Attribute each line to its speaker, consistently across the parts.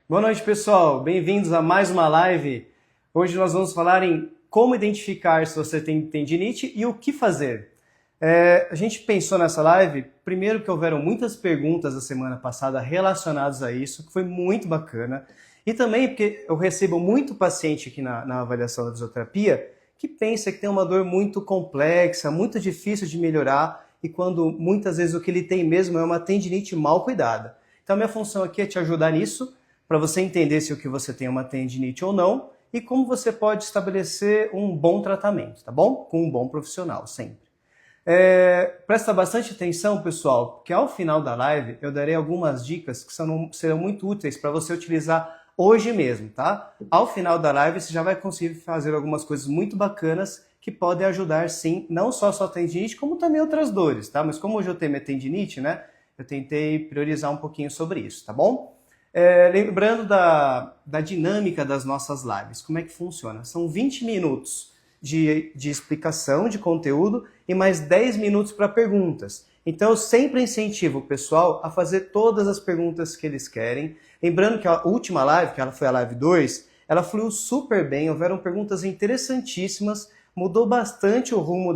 Speaker 1: Boa noite, pessoal. Bem-vindos a mais uma live. Hoje nós vamos falar em como identificar se você tem tendinite e o que fazer. A gente pensou nessa live, primeiro que houveram muitas perguntas a semana passada relacionadas a isso, que foi muito bacana. E também porque eu recebo muito paciente aqui na avaliação da fisioterapia que pensa que tem uma dor muito complexa, muito difícil de melhorar e quando muitas vezes o que ele tem mesmo é uma tendinite mal cuidada. Então, minha função aqui é te ajudar nisso, para você entender se o que você tem é uma tendinite ou não e como você pode estabelecer um bom tratamento, tá bom? Com um bom profissional, sempre. Presta bastante atenção, pessoal, porque ao final da live eu darei algumas dicas que serão muito úteis para você utilizar hoje mesmo, tá? Ao final da live você já vai conseguir fazer algumas coisas muito bacanas que podem ajudar, sim, não só a sua tendinite, como também outras dores, tá? Mas como hoje eu tenho minha tendinite, né? Eu tentei priorizar um pouquinho sobre isso, tá bom? Lembrando da dinâmica das nossas lives, como é que funciona? São 20 minutos de explicação de conteúdo e mais 10 minutos para perguntas. Então eu sempre incentivo o pessoal a fazer todas as perguntas que eles querem. Lembrando que a última live, que ela foi a live 2, ela fluiu super bem, houveram perguntas interessantíssimas, mudou bastante o rumo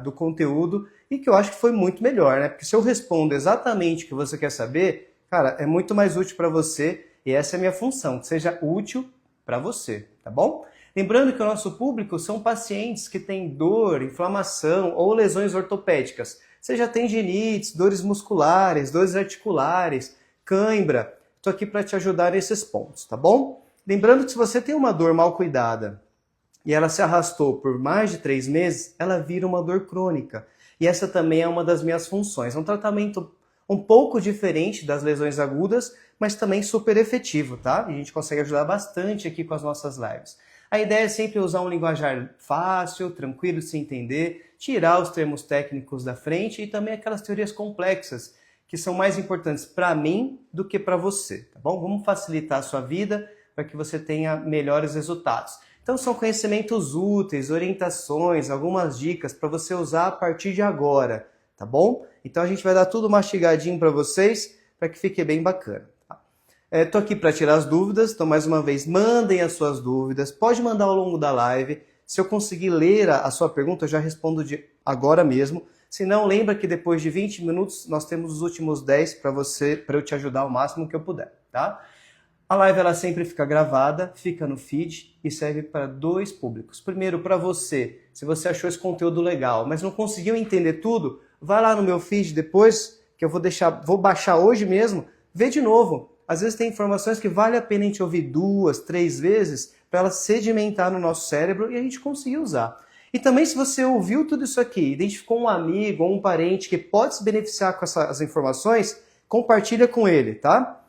Speaker 1: do conteúdo e que eu acho que foi muito melhor, né? Porque se eu respondo exatamente o que você quer saber, cara, é muito mais útil para você e essa é a minha função, que seja útil para você, tá bom? Lembrando que o nosso público são pacientes que têm dor, inflamação ou lesões ortopédicas, seja tendinites, dores musculares, dores articulares, cãibra. Estou aqui para te ajudar nesses pontos, tá bom? Lembrando que se você tem uma dor mal cuidada e ela se arrastou por mais de 3 meses, ela vira uma dor crônica. E essa também é uma das minhas funções. É um tratamento um pouco diferente das lesões agudas, mas também super efetivo, tá? E a gente consegue ajudar bastante aqui com as nossas lives. A ideia é sempre usar um linguajar fácil, tranquilo de se entender, tirar os termos técnicos da frente e também aquelas teorias complexas que são mais importantes para mim do que para você, tá bom? Vamos facilitar a sua vida para que você tenha melhores resultados. Então são conhecimentos úteis, orientações, algumas dicas para você usar a partir de agora, tá bom? Então a gente vai dar tudo mastigadinho para vocês, para que fique bem bacana. Estou aqui para tirar as dúvidas, então mais uma vez, mandem as suas dúvidas, pode mandar ao longo da live. Se eu conseguir ler a sua pergunta, eu já respondo agora mesmo. Se não, lembra que depois de 20 minutos nós temos os últimos 10 para eu te ajudar o máximo que eu puder, tá? A live ela sempre fica gravada, fica no feed e serve para 2 públicos. Primeiro, para você, se você achou esse conteúdo legal, mas não conseguiu entender tudo, vai lá no meu feed depois, que eu vou baixar hoje mesmo, vê de novo. Às vezes tem informações que vale a pena a gente ouvir 2, 3 vezes para ela sedimentar no nosso cérebro e a gente conseguir usar. E também se você ouviu tudo isso aqui, identificou um amigo ou um parente que pode se beneficiar com essas informações, compartilha com ele, tá?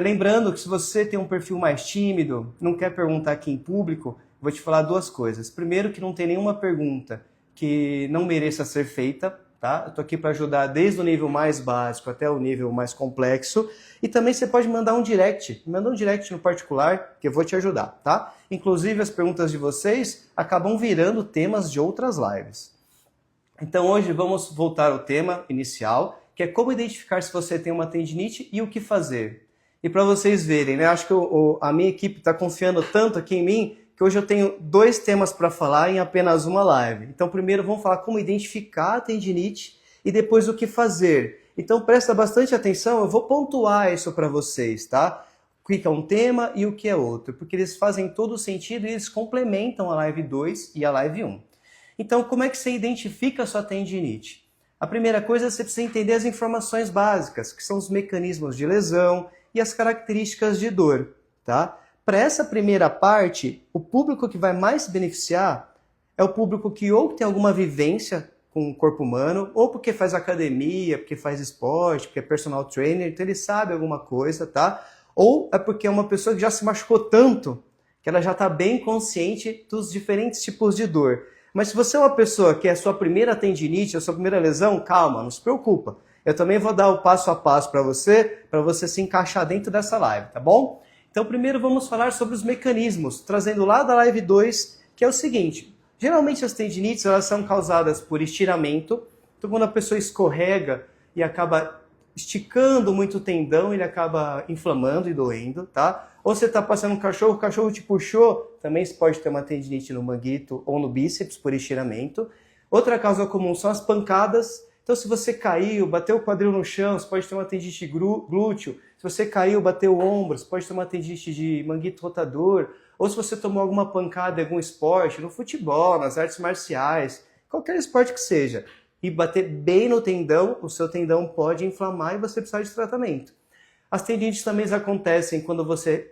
Speaker 1: Lembrando que se você tem um perfil mais tímido, não quer perguntar aqui em público, vou te falar 2 coisas. Primeiro, que não tem nenhuma pergunta que não mereça ser feita, tá? Eu tô aqui para ajudar desde o nível mais básico até o nível mais complexo. E também você pode mandar um direct. Manda um direct no particular que eu vou te ajudar, tá? Inclusive as perguntas de vocês acabam virando temas de outras lives. Então hoje vamos voltar ao tema inicial, que é como identificar se você tem uma tendinite e o que fazer. E para vocês verem, né? Acho que a minha equipe está confiando tanto aqui em mim que hoje eu tenho 2 temas para falar em apenas uma live. Então primeiro vamos falar como identificar a tendinite e depois o que fazer. Então presta bastante atenção, eu vou pontuar isso para vocês, tá? O que é um tema e o que é outro, porque eles fazem todo sentido e eles complementam a live 2 e a live 1. Então como é que você identifica a sua tendinite? A primeira coisa é você precisa entender as informações básicas, que são os mecanismos de lesão e as características de dor, tá? Para essa primeira parte, o público que vai mais se beneficiar é o público que ou tem alguma vivência com o corpo humano, ou porque faz academia, porque faz esporte, porque é personal trainer, então ele sabe alguma coisa, tá? Ou é porque é uma pessoa que já se machucou tanto que ela já está bem consciente dos diferentes tipos de dor. Mas se você é uma pessoa que é a sua primeira tendinite, a sua primeira lesão, calma, não se preocupa. Eu também vou dar o passo a passo para você se encaixar dentro dessa live, tá bom? Então primeiro vamos falar sobre os mecanismos, trazendo lá da live 2, que é o seguinte. Geralmente as tendinites elas são causadas por estiramento, então quando a pessoa escorrega e acaba esticando muito o tendão, ele acaba inflamando e doendo, tá? Ou você está passando um cachorro, o cachorro te puxou, também você pode ter uma tendinite no manguito ou no bíceps por estiramento. Outra causa comum são as pancadas. Então, se você caiu, bateu o quadril no chão, você pode ter uma tendinite glúteo. Se você caiu, bateu o ombro, você pode ter uma tendinite de manguito rotador. Ou se você tomou alguma pancada em algum esporte, no futebol, nas artes marciais, qualquer esporte que seja, e bater bem no tendão, o seu tendão pode inflamar e você precisa de tratamento. As tendinites também acontecem quando você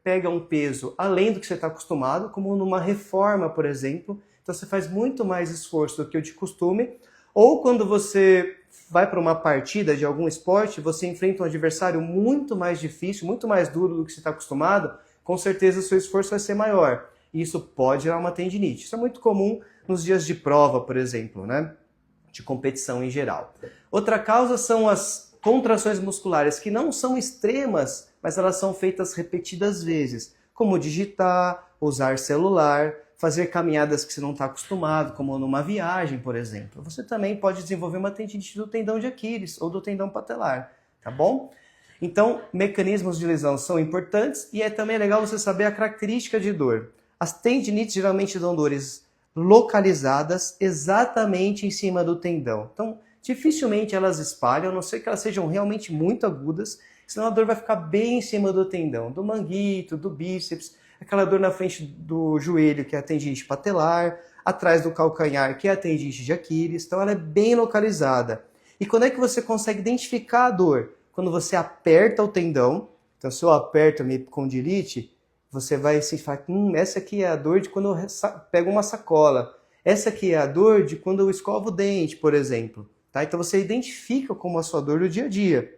Speaker 1: pega um peso além do que você está acostumado, como numa reforma, por exemplo. Então você faz muito mais esforço do que o de costume. Ou quando você vai para uma partida de algum esporte, você enfrenta um adversário muito mais difícil, muito mais duro do que você está acostumado, com certeza o seu esforço vai ser maior. E isso pode gerar uma tendinite. Isso é muito comum nos dias de prova, por exemplo, né? De competição em geral. Outra causa são as contrações musculares, que não são extremas, mas elas são feitas repetidas vezes, como digitar, usar celular, fazer caminhadas que você não está acostumado, como numa viagem, por exemplo. Você também pode desenvolver uma tendinite do tendão de Aquiles ou do tendão patelar, tá bom? Então, mecanismos de lesão são importantes e é também legal você saber a característica de dor. As tendinites geralmente dão dores localizadas exatamente em cima do tendão. Então, dificilmente elas espalham, a não ser que elas sejam realmente muito agudas, senão a dor vai ficar bem em cima do tendão, do manguito, do bíceps, aquela dor na frente do joelho, que é a tendinite patelar, atrás do calcanhar, que é a tendinite de Aquiles. Então ela é bem localizada. E quando é que você consegue identificar a dor? Quando você aperta o tendão. Então se eu aperto a minha epicondilite, você vai se falar, essa aqui é a dor de quando eu pego uma sacola. Essa aqui é a dor de quando eu escovo o dente, por exemplo. Tá? Então você identifica como a sua dor do dia a dia.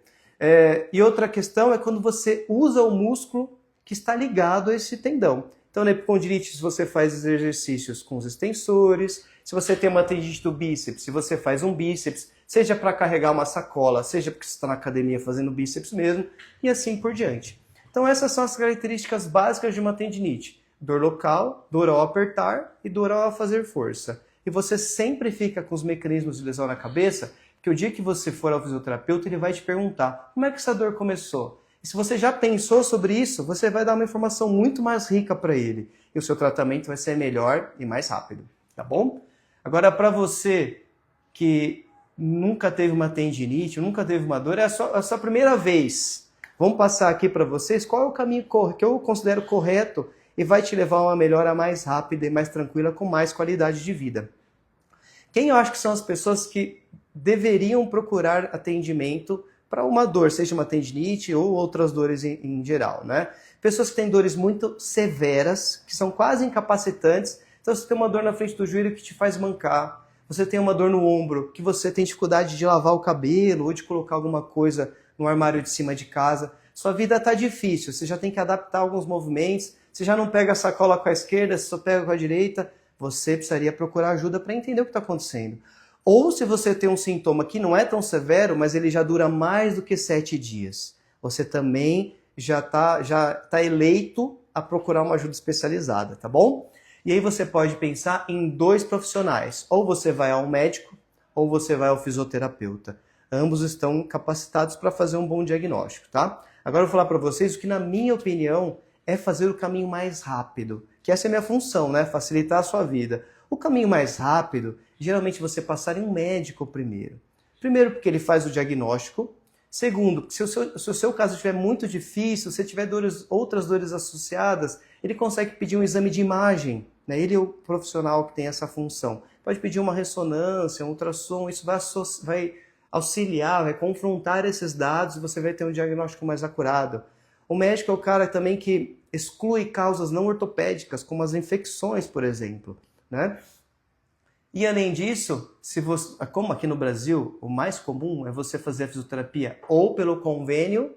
Speaker 1: E outra questão é quando você usa o músculo que está ligado a esse tendão. Então, na epicondilite, se você faz exercícios com os extensores, se você tem uma tendinite do bíceps, se você faz um bíceps, seja para carregar uma sacola, seja porque você está na academia fazendo bíceps mesmo, e assim por diante. Então, essas são as características básicas de uma tendinite. Dor local, dor ao apertar e dor ao fazer força. E você sempre fica com os mecanismos de lesão na cabeça, que o dia que você for ao fisioterapeuta, ele vai te perguntar, como é que essa dor começou? E se você já pensou sobre isso, você vai dar uma informação muito mais rica para ele. E o seu tratamento vai ser melhor e mais rápido, tá bom? Agora, para você que nunca teve uma tendinite, nunca teve uma dor, é a sua primeira vez. Vamos passar aqui para vocês qual é o caminho que eu considero correto e vai te levar a uma melhora mais rápida e mais tranquila, com mais qualidade de vida. Quem eu acho que são as pessoas que deveriam procurar atendimento para uma dor, seja uma tendinite ou outras dores em geral, né? Pessoas que têm dores muito severas, que são quase incapacitantes. Então, você tem uma dor na frente do joelho que te faz mancar. Você tem uma dor no ombro, que você tem dificuldade de lavar o cabelo ou de colocar alguma coisa no armário de cima de casa. Sua vida está difícil, você já tem que adaptar alguns movimentos. Você já não pega a sacola com a esquerda, você só pega com a direita. Você precisaria procurar ajuda para entender o que está acontecendo. Ou se você tem um sintoma que não é tão severo, mas ele já dura mais do que 7 dias, você também já tá eleito a procurar uma ajuda especializada, tá bom? E aí você pode pensar em 2 profissionais. Ou você vai ao médico, ou você vai ao fisioterapeuta. Ambos estão capacitados para fazer um bom diagnóstico, tá? Agora eu vou falar para vocês o que, na minha opinião, é fazer o caminho mais rápido. Que essa é a minha função, né? Facilitar a sua vida. O caminho mais rápido, geralmente você passar em um médico primeiro. Primeiro, porque ele faz o diagnóstico. Segundo, se o seu caso estiver muito difícil, se tiver outras dores associadas, ele consegue pedir um exame de imagem, né? Ele é o profissional que tem essa função. Pode pedir uma ressonância, um ultrassom, isso vai auxiliar, vai confrontar esses dados e você vai ter um diagnóstico mais acurado. O médico é o cara também que exclui causas não ortopédicas, como as infecções, por exemplo, né? E além disso, como aqui no Brasil, o mais comum é você fazer a fisioterapia ou pelo convênio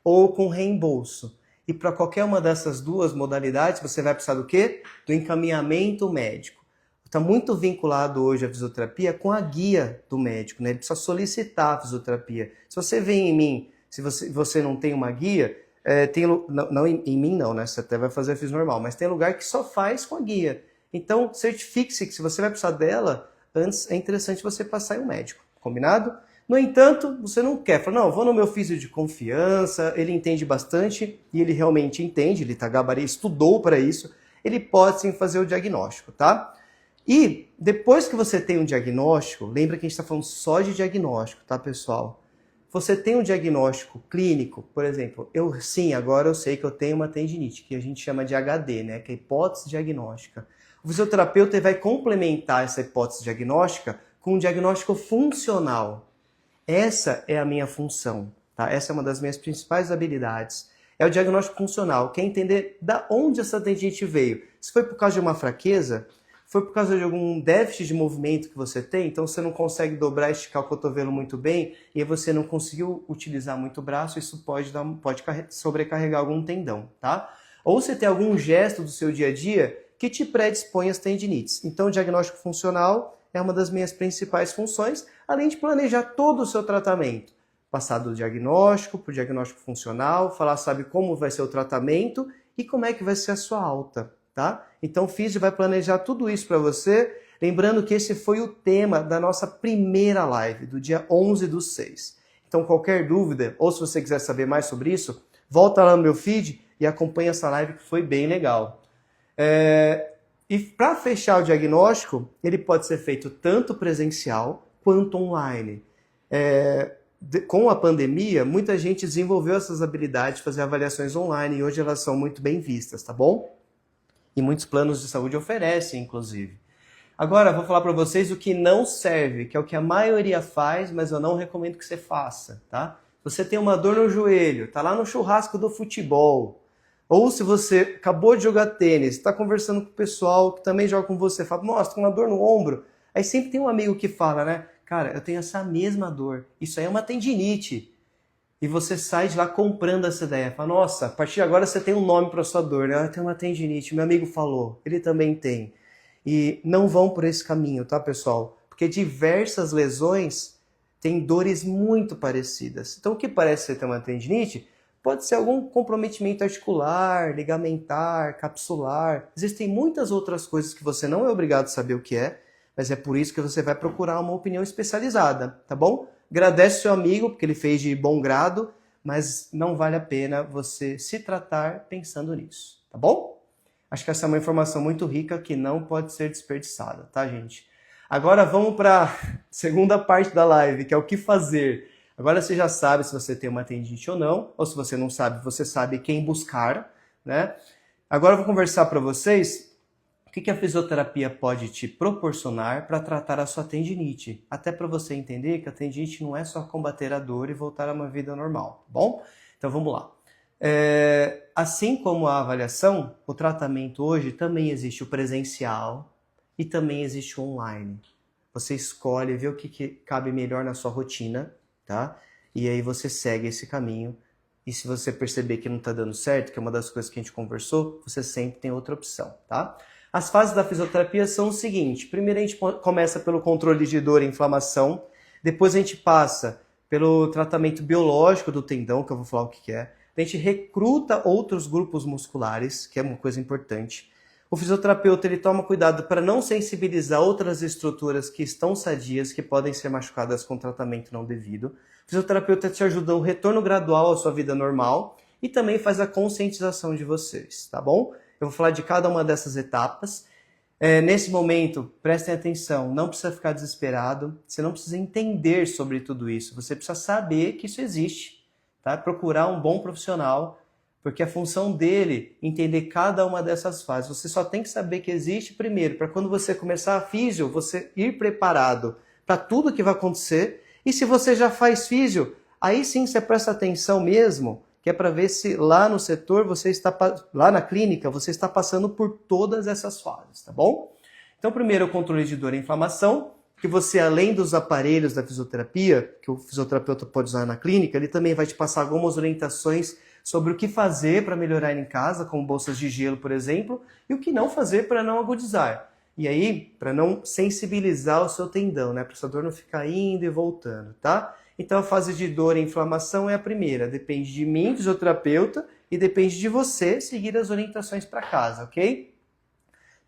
Speaker 1: ou com reembolso. E para qualquer uma dessas 2 modalidades, você vai precisar do quê? Do encaminhamento médico. Está muito vinculado hoje a fisioterapia com a guia do médico, né? Ele precisa solicitar a fisioterapia. Se você vem em mim, se você não tem uma guia, não em mim não, né? Você até vai fazer a fisio normal, mas tem lugar que só faz com a guia. Então, certifique-se que se você vai precisar dela, antes é interessante você passar em um médico, combinado? No entanto, você não quer, fala, não, vou no meu físio de confiança, ele entende bastante, e ele realmente entende, ele tá estudou para isso, ele pode sim fazer o diagnóstico, tá? E depois que você tem um diagnóstico, lembra que a gente está falando só de diagnóstico, tá, pessoal? Você tem um diagnóstico clínico, por exemplo, agora eu sei que eu tenho uma tendinite, que a gente chama de HD, né, que é hipótese diagnóstica. O fisioterapeuta vai complementar essa hipótese diagnóstica com um diagnóstico funcional. Essa é a minha função, tá? Essa é uma das minhas principais habilidades. É o diagnóstico funcional, que é entender da onde essa tendinite veio. Se foi por causa de uma fraqueza, foi por causa de algum déficit de movimento que você tem, então você não consegue dobrar e esticar o cotovelo muito bem, e aí você não conseguiu utilizar muito o braço, isso pode sobrecarregar algum tendão, tá? Ou você tem algum gesto do seu dia a dia que te predispõe às tendinites. Então o diagnóstico funcional é uma das minhas principais funções, além de planejar todo o seu tratamento. Passar do diagnóstico para o diagnóstico funcional, falar, sabe, como vai ser o tratamento e como é que vai ser a sua alta, tá? Então o Físio vai planejar tudo isso para você, lembrando que esse foi o tema da nossa primeira live, do dia 11/6. Então qualquer dúvida, ou se você quiser saber mais sobre isso, volta lá no meu feed e acompanha essa live que foi bem legal. E para fechar o diagnóstico, ele pode ser feito tanto presencial quanto online. Com a pandemia, muita gente desenvolveu essas habilidades de fazer avaliações online e hoje elas são muito bem vistas, tá bom? E muitos planos de saúde oferecem, inclusive. Agora, vou falar para vocês o que não serve, que é o que a maioria faz, mas eu não recomendo que você faça, tá? Você tem uma dor no joelho, tá lá no churrasco do futebol, ou se você acabou de jogar tênis, está conversando com o pessoal que também joga com você, fala, nossa, tô com uma dor no ombro. Aí sempre tem um amigo que fala, né? Cara, eu tenho essa mesma dor, isso aí é uma tendinite. E você sai de lá comprando essa ideia. Fala, nossa, a partir de agora você tem um nome para sua dor, né? Eu tenho uma tendinite, meu amigo falou, ele também tem. E não vão por esse caminho, tá, pessoal? Porque diversas lesões têm dores muito parecidas. Então, o que parece ser ter uma tendinite pode ser algum comprometimento articular, ligamentar, capsular. Existem muitas outras coisas que você não é obrigado a saber o que é, mas é por isso que você vai procurar uma opinião especializada, tá bom? Agradece seu amigo, porque ele fez de bom grado, mas não vale a pena você se tratar pensando nisso, tá bom? Acho que essa é uma informação muito rica que não pode ser desperdiçada, tá, gente? Agora vamos para a segunda parte da live, que é o que fazer. Agora você já sabe se você tem uma tendinite ou não, ou se você não sabe, você sabe quem buscar, né? Agora eu vou conversar para vocês o que a fisioterapia pode te proporcionar para tratar a sua tendinite. Até para você entender que a tendinite não é só combater a dor e voltar a uma vida normal, tá bom? Então vamos lá. Assim como a avaliação, o tratamento hoje também existe o presencial e também existe o online. Você escolhe, vê o que cabe melhor na sua rotina, tá? E aí você segue esse caminho. E se você perceber que não está dando certo, que é uma das coisas que a gente conversou, você sempre tem outra opção, tá? As fases da fisioterapia são o seguinte. Primeiro a gente começa pelo controle de dor e inflamação. Depois a gente passa pelo tratamento biológico do tendão, que eu vou falar o que é. A gente recruta outros grupos musculares, que é uma coisa importante. O fisioterapeuta ele toma cuidado para não sensibilizar outras estruturas que estão sadias, que podem ser machucadas com tratamento não devido. O fisioterapeuta te ajuda no retorno gradual à sua vida normal e também faz a conscientização de vocês, tá bom? Eu vou falar de cada uma dessas etapas. Nesse momento, prestem atenção, não precisa ficar desesperado, você não precisa entender sobre tudo isso, você precisa saber que isso existe, tá? Procurar um bom profissional, porque a função dele é entender cada uma dessas fases. Você só tem que saber que existe primeiro, para quando você começar a físio, você ir preparado para tudo que vai acontecer. E se você já faz físio, aí sim você presta atenção mesmo, que é para ver se lá no setor, lá na clínica, você está passando por todas essas fases, tá bom? Então, primeiro, o controle de dor e inflamação, que você, além dos aparelhos da fisioterapia, que o fisioterapeuta pode usar na clínica, ele também vai te passar algumas orientações sobre o que fazer para melhorar em casa, como bolsas de gelo, por exemplo, e o que não fazer para não agudizar. E aí, para não sensibilizar o seu tendão, né? Para essa dor não ficar indo e voltando, tá? Então, a fase de dor e inflamação é a primeira. Depende de mim, fisioterapeuta, e depende de você seguir as orientações para casa, ok?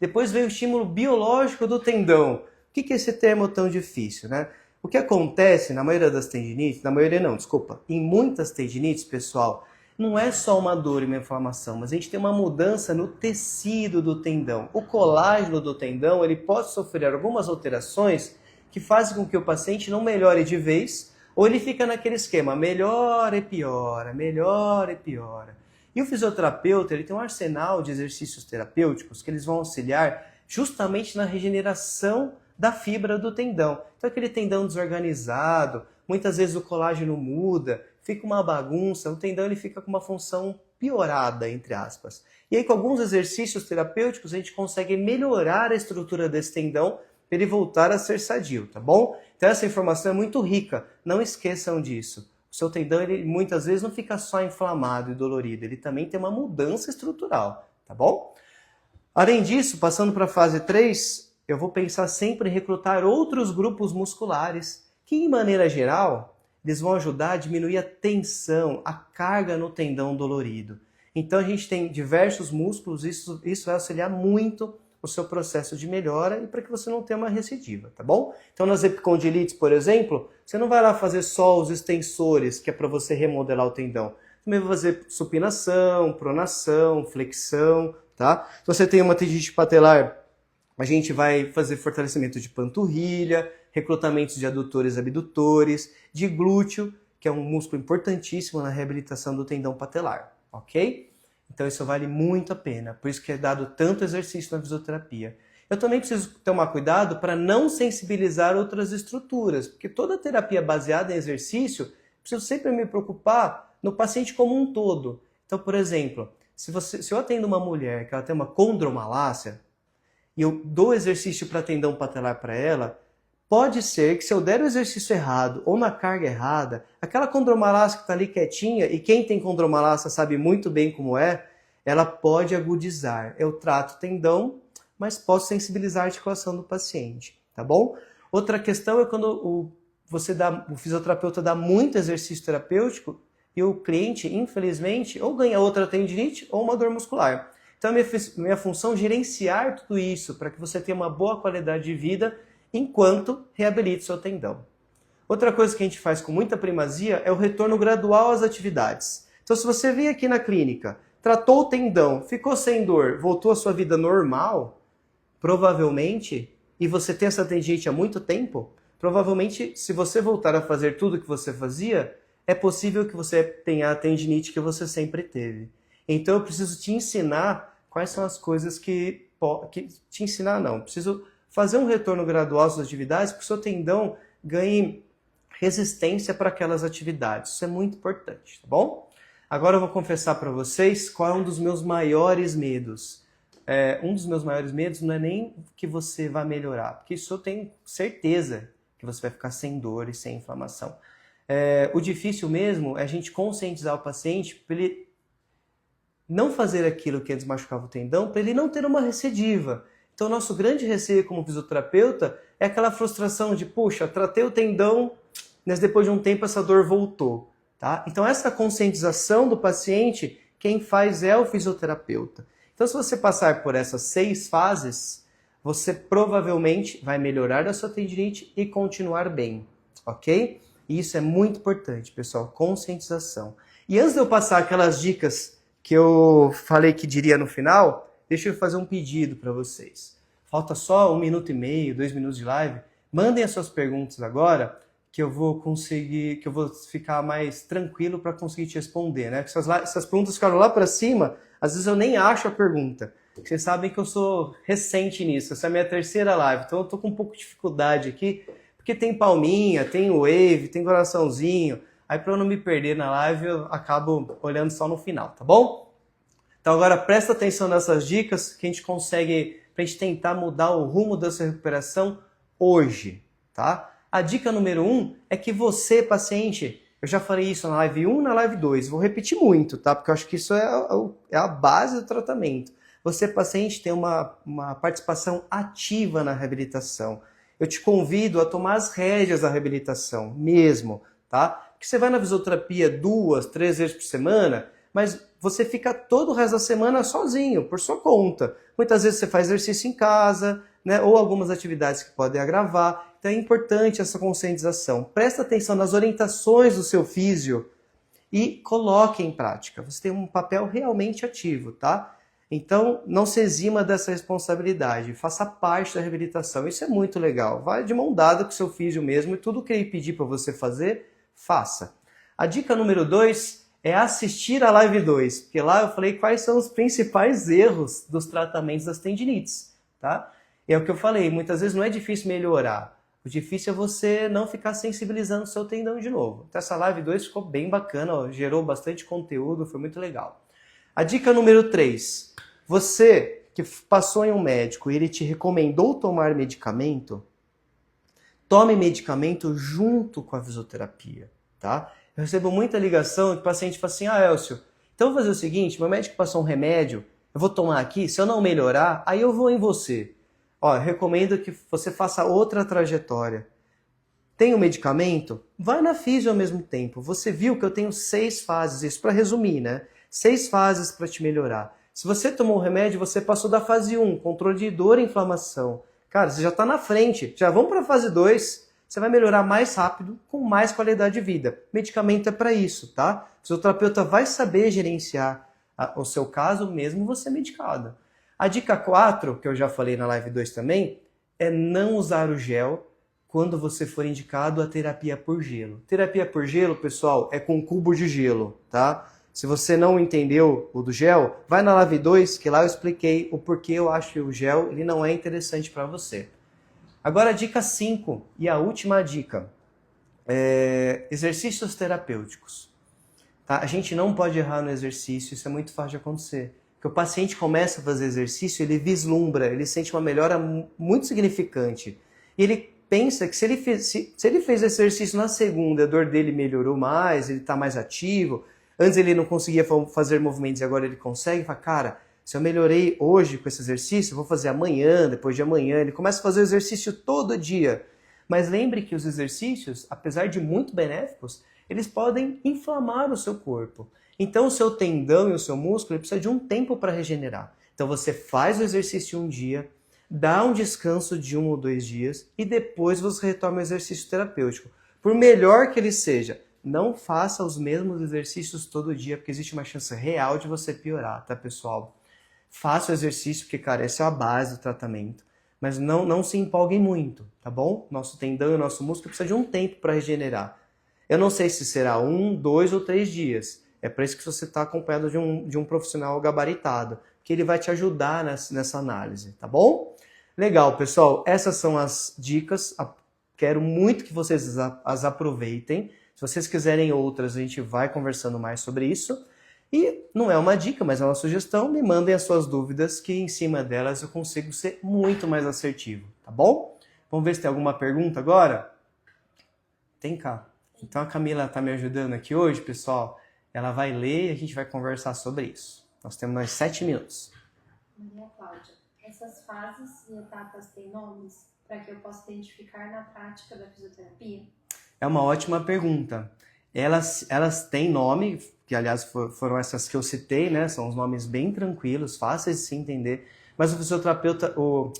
Speaker 1: Depois vem o estímulo biológico do tendão. O que é esse termo tão difícil, né? O que acontece na maioria das tendinites, na maioria não, desculpa, em muitas tendinites, pessoal, não é só uma dor e uma inflamação, mas a gente tem uma mudança no tecido do tendão. O colágeno do tendão, ele pode sofrer algumas alterações que fazem com que o paciente não melhore de vez, ou ele fica naquele esquema, melhora e piora, melhora e piora. E o fisioterapeuta, ele tem um arsenal de exercícios terapêuticos que eles vão auxiliar justamente na regeneração da fibra do tendão. Então aquele tendão desorganizado, muitas vezes o colágeno muda, fica uma bagunça, o tendão ele fica com uma função piorada, entre aspas. E aí com alguns exercícios terapêuticos a gente consegue melhorar a estrutura desse tendão para ele voltar a ser sadio, tá bom? Então essa informação é muito rica, não esqueçam disso. O seu tendão ele muitas vezes não fica só inflamado e dolorido, ele também tem uma mudança estrutural, tá bom? Além disso, passando para a fase 3, eu vou pensar sempre em recrutar outros grupos musculares que, em maneira geral, eles vão ajudar a diminuir a tensão, a carga no tendão dolorido. Então a gente tem diversos músculos, isso vai auxiliar muito o seu processo de melhora e para que você não tenha uma recidiva, tá bom? Então nas epicondilites, por exemplo, você não vai lá fazer só os extensores, que é para você remodelar o tendão. Também vai fazer supinação, pronação, flexão, tá? Se você tem uma tendinite patelar, a gente vai fazer fortalecimento de panturrilha, recrutamentos de adutores e abdutores, de glúteo, que é um músculo importantíssimo na reabilitação do tendão patelar, ok? Então isso vale muito a pena, por isso que é dado tanto exercício na fisioterapia. Eu também preciso tomar cuidado para não sensibilizar outras estruturas, porque toda terapia baseada em exercício, preciso sempre me preocupar no paciente como um todo. Então, por exemplo, se eu atendo uma mulher que ela tem uma condromalácia, e eu dou exercício para tendão patelar para ela, pode ser que se eu der o exercício errado ou na carga errada, aquela condromalácia que está ali quietinha, e quem tem condromalácia sabe muito bem como é, ela pode agudizar. Eu trato o tendão, mas posso sensibilizar a articulação do paciente, tá bom? Outra questão é quando o fisioterapeuta dá muito exercício terapêutico e o cliente, infelizmente, ou ganha outra tendinite ou uma dor muscular. Então, minha função é gerenciar tudo isso para que você tenha uma boa qualidade de vida enquanto reabilita o seu tendão. Outra coisa que a gente faz com muita primazia é o retorno gradual às atividades. Então, se você vem aqui na clínica, tratou o tendão, ficou sem dor, voltou à sua vida normal, provavelmente, e você tem essa tendinite há muito tempo, provavelmente, se você voltar a fazer tudo o que você fazia, é possível que você tenha a tendinite que você sempre teve. Então, eu preciso te ensinar quais são as coisas preciso fazer um retorno gradual às atividades para que o seu tendão ganhe resistência para aquelas atividades. Isso é muito importante, tá bom? Agora eu vou confessar para vocês qual é um dos meus maiores medos. Um dos meus maiores medos não é nem que você vá melhorar, porque isso eu tenho certeza que você vai ficar sem dor e sem inflamação. O difícil mesmo é a gente conscientizar o paciente para ele não fazer aquilo que antes machucava o tendão, para ele não ter uma recidiva. Então, o nosso grande receio como fisioterapeuta é aquela frustração de, puxa, tratei o tendão, mas depois de um tempo essa dor voltou. Tá? Então, essa conscientização do paciente, quem faz é o fisioterapeuta. Então, se você passar por essas 6 fases, você provavelmente vai melhorar a sua tendinite e continuar bem, ok? E isso é muito importante, pessoal, conscientização. E antes de eu passar aquelas dicas que eu falei que diria no final, deixa eu fazer um pedido para vocês. Falta só 1 minuto e meio, 2 minutos de live. Mandem as suas perguntas agora, que eu vou ficar mais tranquilo para conseguir te responder, né? Porque essas perguntas ficaram lá para cima, às vezes eu nem acho a pergunta. Vocês sabem que eu sou recente nisso, essa é a minha 3ª live, então eu tô com um pouco de dificuldade aqui, porque tem palminha, tem wave, tem coraçãozinho. Aí para eu não me perder na live, eu acabo olhando só no final, tá bom? Então agora presta atenção nessas dicas que a gente consegue, para a gente tentar mudar o rumo da sua recuperação hoje, tá? A dica número 1 é que você, paciente, eu já falei isso na live 1 e na live 2, vou repetir muito, tá? Porque eu acho que isso é a base do tratamento. Você, paciente, tem uma participação ativa na reabilitação. Eu te convido a tomar as rédeas da reabilitação mesmo, tá? Que você vai na fisioterapia 2, 3 vezes por semana, mas você fica todo o resto da semana sozinho, por sua conta. Muitas vezes você faz exercício em casa, né? Ou algumas atividades que podem agravar. Então é importante essa conscientização. Presta atenção nas orientações do seu físio e coloque em prática. Você tem um papel realmente ativo, tá? Então, não se exima dessa responsabilidade, faça parte da reabilitação. Isso é muito legal. Vai de mão dada com o seu físio mesmo e tudo que ele pedir para você fazer, faça. A dica número 2 é assistir a live 2, porque lá eu falei quais são os principais erros dos tratamentos das tendinites, tá? E é o que eu falei, muitas vezes não é difícil melhorar. O difícil é você não ficar sensibilizando o seu tendão de novo. Então essa live 2 ficou bem bacana, ó, gerou bastante conteúdo, foi muito legal. A dica número 3. Você que passou em um médico e ele te recomendou tomar medicamento, tome medicamento junto com a fisioterapia, tá? Eu recebo muita ligação que o paciente fala assim, Elcio, então eu vou fazer o seguinte, meu médico passou um remédio, eu vou tomar aqui, se eu não melhorar, aí eu vou em você. Ó, eu recomendo que você faça outra trajetória. Tem um medicamento? Vai na físio ao mesmo tempo. Você viu que eu tenho 6 fases, isso para resumir, né? 6 fases para te melhorar. Se você tomou o remédio, você passou da fase 1, controle de dor e inflamação. Cara, você já está na frente. Já vamos para a fase 2. Você vai melhorar mais rápido, com mais qualidade de vida. Medicamento é para isso, tá? O fisioterapeuta vai saber gerenciar o seu caso, mesmo você medicado. A dica 4, que eu já falei na live 2 também, é não usar o gel quando você for indicado a terapia por gelo. Terapia por gelo, pessoal, é com cubo de gelo, tá? Se você não entendeu o do gel, vai na live 2, que lá eu expliquei o porquê eu acho que o gel ele não é interessante para você. Agora a dica 5 e a última dica. Exercícios terapêuticos. Tá? A gente não pode errar no exercício, isso é muito fácil de acontecer. Porque o paciente começa a fazer exercício, ele vislumbra, ele sente uma melhora muito significante. E ele pensa que se ele fez exercício na segunda, a dor dele melhorou mais, ele está mais ativo. Antes ele não conseguia fazer movimentos e agora ele consegue. Fala, cara, se eu melhorei hoje com esse exercício, eu vou fazer amanhã, depois de amanhã. Ele começa a fazer o exercício todo dia. Mas lembre que os exercícios, apesar de muito benéficos, eles podem inflamar o seu corpo. Então o seu tendão e o seu músculo precisa de um tempo para regenerar. Então você faz o exercício um dia, dá um descanso de 1 ou 2 dias e depois você retoma o exercício terapêutico. Por melhor que ele seja, não faça os mesmos exercícios todo dia, porque existe uma chance real de você piorar, tá, pessoal? Faça o exercício, porque, cara, essa é a base do tratamento. Mas não se empolguem muito, tá bom? Nosso tendão e o nosso músculo precisa de um tempo para regenerar. Eu não sei se será 1, 2 ou 3 dias. É para isso que você está acompanhado de um profissional gabaritado, que ele vai te ajudar nessa análise, tá bom? Legal, pessoal. Essas são as dicas. Quero muito que vocês as aproveitem. Se vocês quiserem outras, a gente vai conversando mais sobre isso. E não é uma dica, mas é uma sugestão. Me mandem as suas dúvidas, que em cima delas eu consigo ser muito mais assertivo, tá bom? Vamos ver se tem alguma pergunta agora? Tem cá. Então a Camila está me ajudando aqui hoje, pessoal. Ela vai ler e a gente vai conversar sobre isso. Nós temos mais 7 minutos.
Speaker 2: Maria Cláudia, essas fases e etapas têm nomes para que eu possa identificar na prática da fisioterapia?
Speaker 1: É uma ótima pergunta. Elas têm nome, que aliás foram essas que eu citei, né? São os nomes bem tranquilos, fáceis de se entender. Mas o fisioterapeuta, o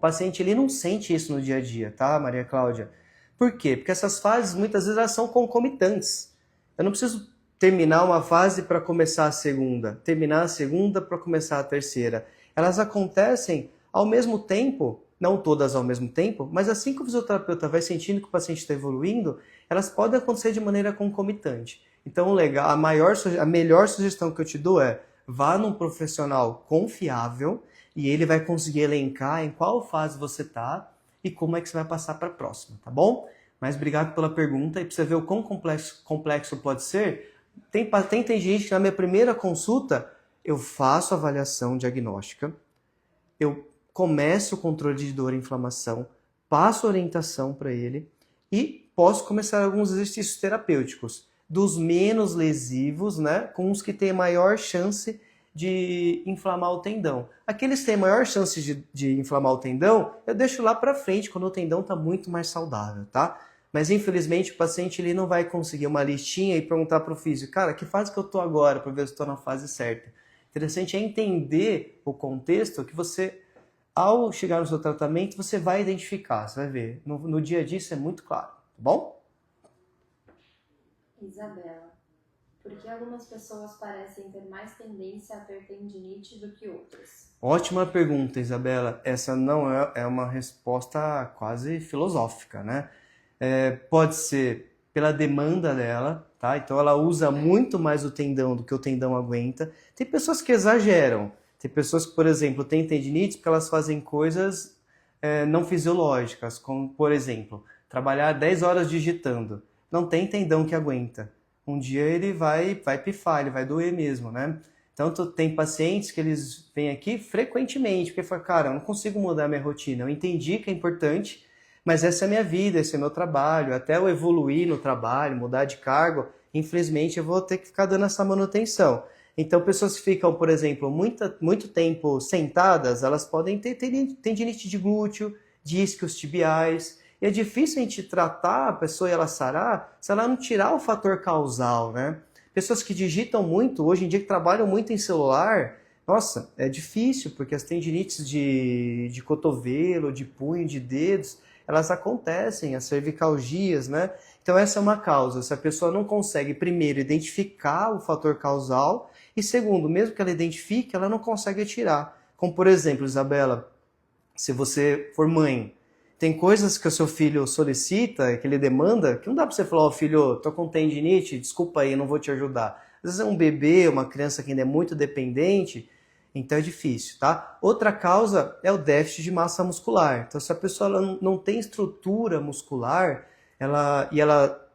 Speaker 1: paciente, ele não sente isso no dia a dia, tá, Maria Cláudia? Por quê? Porque essas fases, muitas vezes, elas são concomitantes. Eu não preciso terminar uma fase para começar a segunda, terminar a segunda para começar a terceira. Elas acontecem ao mesmo tempo, não todas ao mesmo tempo, mas assim que o fisioterapeuta vai sentindo que o paciente está evoluindo, elas podem acontecer de maneira concomitante. Então, legal, a melhor sugestão que eu te dou é vá num profissional confiável e ele vai conseguir elencar em qual fase você está e como é que você vai passar para a próxima, tá bom? Mas obrigado pela pergunta e para você ver o quão complexo pode ser, tem gente que na minha primeira consulta eu faço avaliação diagnóstica, eu começo o controle de dor e inflamação, passo orientação para ele e posso começar alguns exercícios terapêuticos, dos menos lesivos, né, com os que têm maior chance de inflamar o tendão. Aqueles que têm maior chance de inflamar o tendão, eu deixo lá para frente, quando o tendão está muito mais saudável, tá? Mas infelizmente o paciente ele não vai conseguir uma listinha e perguntar para o físico, cara, que fase que eu estou agora para ver se estou na fase certa. Interessante é entender o contexto que você ao chegar no seu tratamento, você vai identificar, você vai ver. No dia a dia isso é muito claro, tá bom?
Speaker 2: Isabela, por que algumas pessoas parecem ter mais tendência a ter tendinite do que outras?
Speaker 1: Ótima pergunta, Isabela. Essa não é uma resposta quase filosófica, né? Pode ser pela demanda dela, tá? Então ela usa muito mais o tendão do que o tendão aguenta. Tem pessoas que exageram. Tem pessoas que, por exemplo, têm tendinite porque elas fazem coisas não fisiológicas, como, por exemplo, trabalhar 10 horas digitando. Não tem tendão que aguenta. Um dia ele vai pifar, ele vai doer mesmo, né? Então, tem pacientes que eles vêm aqui frequentemente, porque falam, cara, eu não consigo mudar minha rotina. Eu entendi que é importante, mas essa é a minha vida, esse é o meu trabalho. Até eu evoluir no trabalho, mudar de cargo, infelizmente eu vou ter que ficar dando essa manutenção. Então, pessoas que ficam, por exemplo, muito tempo sentadas, elas podem ter tendinite de glúteo, discos tibiais. E é difícil a gente tratar a pessoa e ela sarar se ela não tirar o fator causal, né? Pessoas que digitam muito, hoje em dia que trabalham muito em celular, nossa, é difícil, porque as tendinites de cotovelo, de punho, de dedos, elas acontecem, as cervicalgias, né? Então essa é uma causa. Se a pessoa não consegue, primeiro, identificar o fator causal, e segundo, mesmo que ela identifique, ela não consegue tirar. Como, por exemplo, Isabela, se você for mãe, tem coisas que o seu filho solicita, que ele demanda, que não dá para você falar, filho, tô com tendinite, desculpa aí, não vou te ajudar. Às vezes é um bebê, uma criança que ainda é muito dependente, então é difícil, tá? Outra causa é o déficit de massa muscular. Então, se a pessoa ela não tem estrutura muscular, ela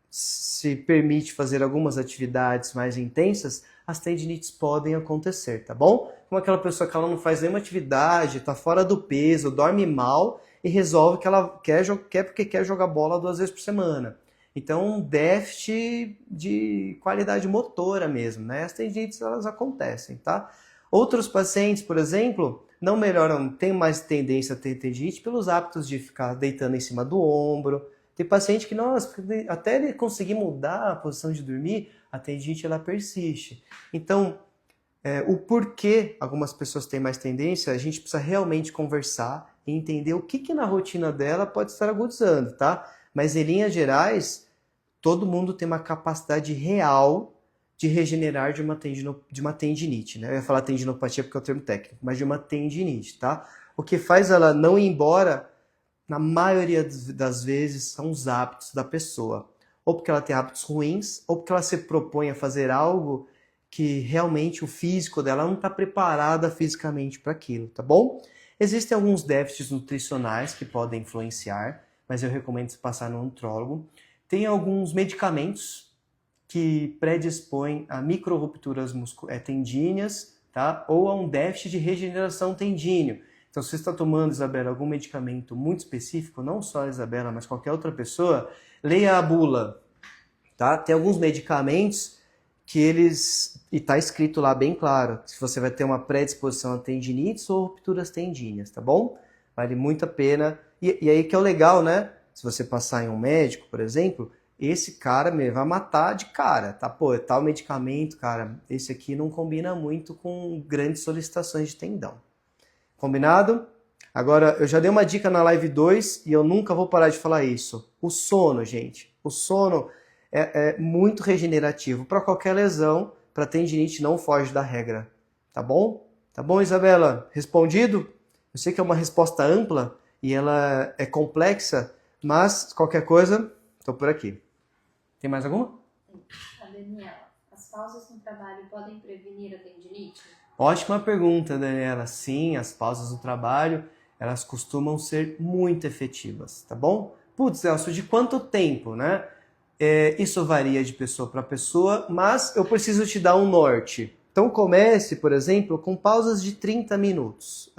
Speaker 1: se permite fazer algumas atividades mais intensas, as tendinites podem acontecer, tá bom? Como aquela pessoa que ela não faz nenhuma atividade, tá fora do peso, dorme mal, e resolve que ela quer porque quer jogar bola 2 vezes por semana. Então, um déficit de qualidade motora mesmo, né? As tendinites, elas acontecem, tá? Outros pacientes, por exemplo, não melhoram, têm mais tendência a ter tendinite pelos hábitos de ficar deitando em cima do ombro. Tem paciente que, nossa, até ele conseguir mudar a posição de dormir, a tendinite, ela persiste. Então, o porquê algumas pessoas têm mais tendência, a gente precisa realmente conversar e entender o que na rotina dela pode estar agudizando, tá? Mas em linhas gerais, todo mundo tem uma capacidade real de regenerar de uma tendinite, né? Eu ia falar tendinopatia porque é o termo técnico, mas de uma tendinite, tá? O que faz ela não ir embora, na maioria das vezes, são os hábitos da pessoa. Ou porque ela tem hábitos ruins, ou porque ela se propõe a fazer algo que realmente o físico dela não está preparada fisicamente para aquilo, tá bom? Existem alguns déficits nutricionais que podem influenciar, mas eu recomendo você passar no nutrólogo. Tem alguns medicamentos que predispõem a microrupturas tendíneas, tá? Ou a um déficit de regeneração tendíneo. Então, se você está tomando, Isabela, algum medicamento muito específico, não só a Isabela, mas qualquer outra pessoa, leia a bula, tá? Tem alguns medicamentos que e está escrito lá bem claro, se você vai ter uma predisposição a tendinites ou rupturas tendíneas, tá bom? Vale muito a pena. E aí que é o legal, né? Se você passar em um médico, por exemplo, esse cara vai matar de cara, tá? Pô, tal medicamento, cara, esse aqui não combina muito com grandes solicitações de tendão. Combinado? Agora, eu já dei uma dica na live 2 e eu nunca vou parar de falar isso. O sono, gente. O sono é muito regenerativo. Para qualquer lesão, para tendinite, não foge da regra. Tá bom? Tá bom, Isabela? Respondido? Eu sei que é uma resposta ampla e ela é complexa, mas qualquer coisa, estou por aqui. Tem mais alguma?
Speaker 2: A Daniela, as pausas no trabalho podem prevenir a tendinite?
Speaker 1: Ótima pergunta, Daniela. Sim, as pausas no trabalho, elas costumam ser muito efetivas, tá bom? Putz, Elcio, de quanto tempo, né? Isso varia de pessoa para pessoa, mas eu preciso te dar um norte. Então comece, por exemplo, com pausas de 30 minutos.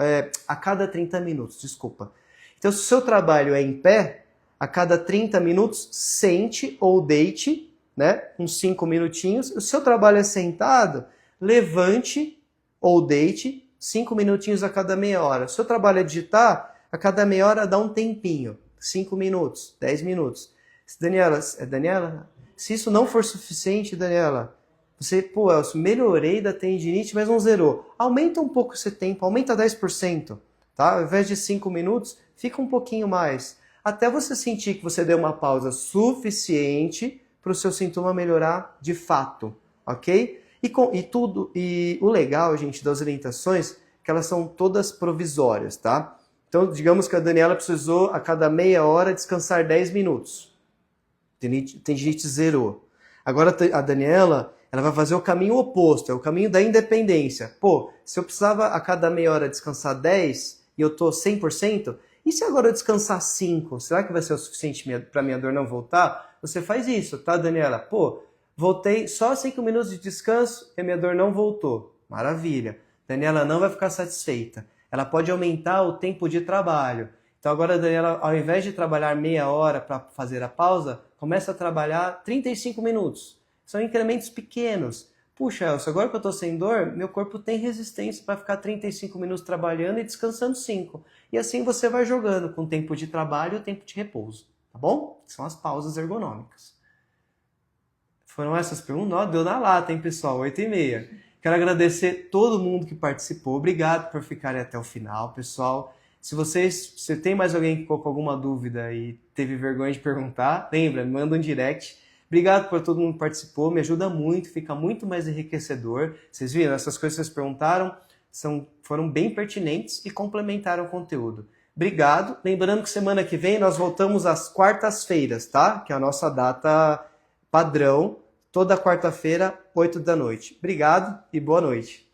Speaker 1: A cada 30 minutos, desculpa. Então, se o seu trabalho é em pé, a cada 30 minutos, sente ou deite, né? Uns 5 minutinhos. Se o seu trabalho é sentado, levante ou deite 5 minutinhos a cada meia hora. Se o seu trabalho é digitar, a cada meia hora dá um tempinho. 5 minutos, 10 minutos. Daniela, se isso não for suficiente, Daniela, você, Elcio, melhorei da tendinite, mas não zerou. Aumenta um pouco esse tempo, aumenta 10%. tá? Ao invés de 5 minutos, fica um pouquinho mais. Até você sentir que você deu uma pausa suficiente para o seu sintoma melhorar de fato, ok? E o legal, gente, das orientações, que elas são todas provisórias, tá? Então, digamos que a Daniela precisou a cada meia hora descansar 10 minutos. Tendinite zerou. Agora a Daniela, ela vai fazer o caminho oposto, é o caminho da independência. Pô, se eu precisava a cada meia hora descansar 10 e eu tô 100%, e se agora eu descansar 5? Será que vai ser o suficiente para minha dor não voltar? Você faz isso, tá, Daniela? Pô, voltei só 5 minutos de descanso e a minha dor não voltou. Maravilha. Daniela não vai ficar satisfeita. Ela pode aumentar o tempo de trabalho. Então agora a Daniela, ao invés de trabalhar meia hora para fazer a pausa, começa a trabalhar 35 minutos. São incrementos pequenos. Puxa, Elcio, agora que eu estou sem dor, meu corpo tem resistência para ficar 35 minutos trabalhando e descansando 5. E assim você vai jogando com o tempo de trabalho e o tempo de repouso. Tá bom? São as pausas ergonômicas. Foram essas perguntas? Ó, deu na lata, hein, pessoal? 8h30. Quero agradecer todo mundo que participou. Obrigado por ficarem até o final, pessoal. Se tem mais alguém que ficou com alguma dúvida e teve vergonha de perguntar, lembra, me manda um direct. Obrigado por todo mundo que participou, me ajuda muito, fica muito mais enriquecedor. Vocês viram? Essas coisas que vocês perguntaram foram bem pertinentes e complementaram o conteúdo. Obrigado. Lembrando que semana que vem nós voltamos às quartas-feiras, tá? Que é a nossa data padrão. Toda quarta-feira, 8 da noite. Obrigado e boa noite.